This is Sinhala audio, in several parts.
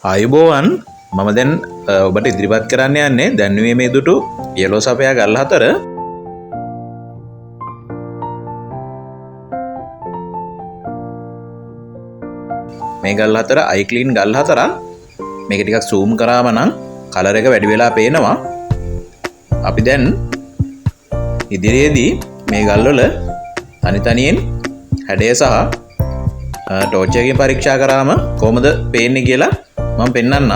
ආයුබෝවන් මම දැන් ඔබට ඉදිරිපත් කරන්න යන්නේ දැන්වීමේ මේ දුටු යලෝ සපයා ගල් හතර. මේ ගල් හතර iClean ගල් හතරක්. මේක ටිකක් zoom කරාම නම් කලර් එක වැඩි වෙලා පේනවා. අපි දැන් ඉදිරියේදී මේ ගල් වල තනි තනියෙන් හැඩය සහ ටෝච් එකකින් පරීක්ෂා කරාම කොහොමද පේන්නේ කියලා මම පෙන්නන්නම්.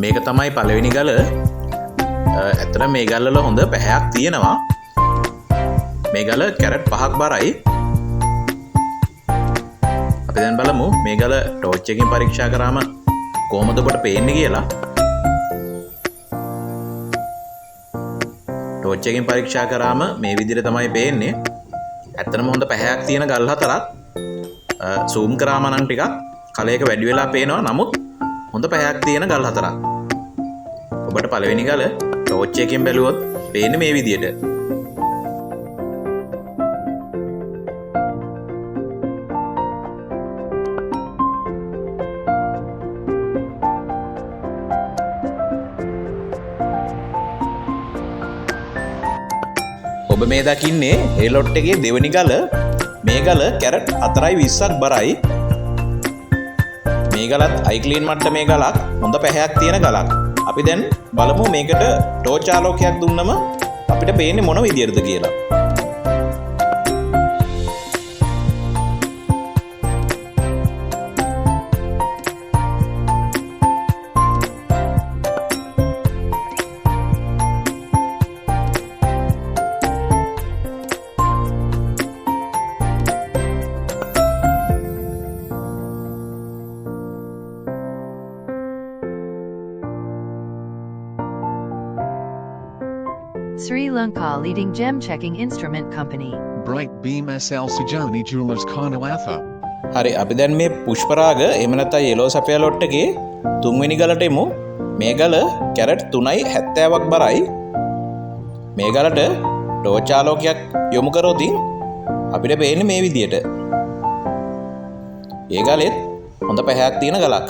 මේක තමයි පළවෙනි ගල. ඇත්තට මේ ගල් වල හොඳ පැහැයක් තියෙනවා. මේ ගල කැරට් 5ක් බරයි. අපි දැන් බලමු මේ ගල ටෝච් එකකින් පරීක්ෂා කරාම කොහොමද ඔබට පේන්නේ කියලා. ටෝච් එකකින් පරීක්ෂා කරාම මේ විදිහට තමයි පේන්නේ. ඇත්තටම හොඳ පැහැයක් තියෙන ගල් හතරක්. zoom කරාම නම් ටිකක් කලයක වැඩි වෙලා පේනවා. නමුත් හොඳ පැහැයක් තියෙන ගල් හතරක්. ඔබට පළවෙනි ගල ටෝච් එකකින් බැලුවොත් පේන්නේ මේ විදිහට. ඔබ මේ දකින්නේ ඒ ලොට් එකේ දෙවෙනි ගල. මේ ගල කැරට් 4.20ක් බරයි. මේ ගලත් iClean මට්ටමේ ගලක්. හොඳ පැහැයක් තියෙන ගලක්. අපි දැන් බලමු මේකට ටෝච් ආලෝකයක් දුන්නම අපිට පේන්නේ මොන විදියටද කියලා. Sri Lanka leading gem checking instrument company. Bright Beam SL Sujani Jewelers Karnatha. හරි අපි දැන් මේ පුෂ්පරාග එහෙම නැත්නම් yellow sapphire lot එකේ තුන්වෙනි ගලට එමු. මේ ගල කැරට් 3.70ක් බරයි. මේ ගලට ටෝච් ආලෝකයක් යොමු කරොත් අපිට පේන්නේ මේ විදියට. ඒ ගලෙත් හොඳ පැහැයක් තියෙන ගලක්.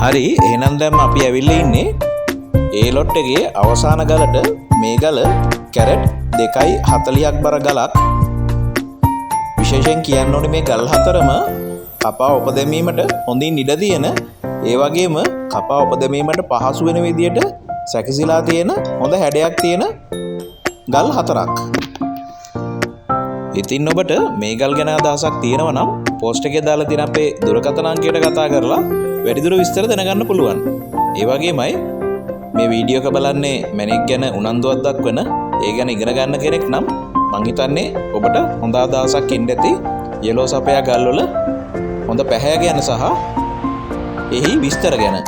හරි එහෙනම් දැන් අපි ඇවිල්ලා ඉන්නේ ඒ ලොට් එකේ අවසාන ගලට. මේ ගල කැරට් 2.40ක් බර ගලක්. විශේෂයෙන් කියන්න ඕනේ මේ ගල් හතරම කපා උපදැමීමට හොඳින් ඉඩ තියෙන, ඒ වගේම කපා උපදැමීමට පහසු වෙන විදියට සැකසීලා තියෙන හොඳ හැඩයක් තියෙන ගල් හතරක්. ඉතින් ඔබට මේ ගල් ගැන අදහසක් තියෙනවා නම් පෝස්ට් එකේ දාලා තියෙන අපේ දුරකථන අංකයට කතා කරලා වැඩිදුර විස්තර දැනගන්න පුළුවන්. ඒ වගේමයි මේ වීඩියෝ එක බලන්නේ මැණික් ගැන උනන්දුවක් දක්වන, ඒ ගැන ඉගෙන ගන්න කෙනෙක් නම් මං හිතන්නේ ඔබට හොඳ අදහසක් ඉන්න ඇති yellow sapphire ගල් වල හොඳ පැහැ ගැන සහ එහි විස්තර ගැන.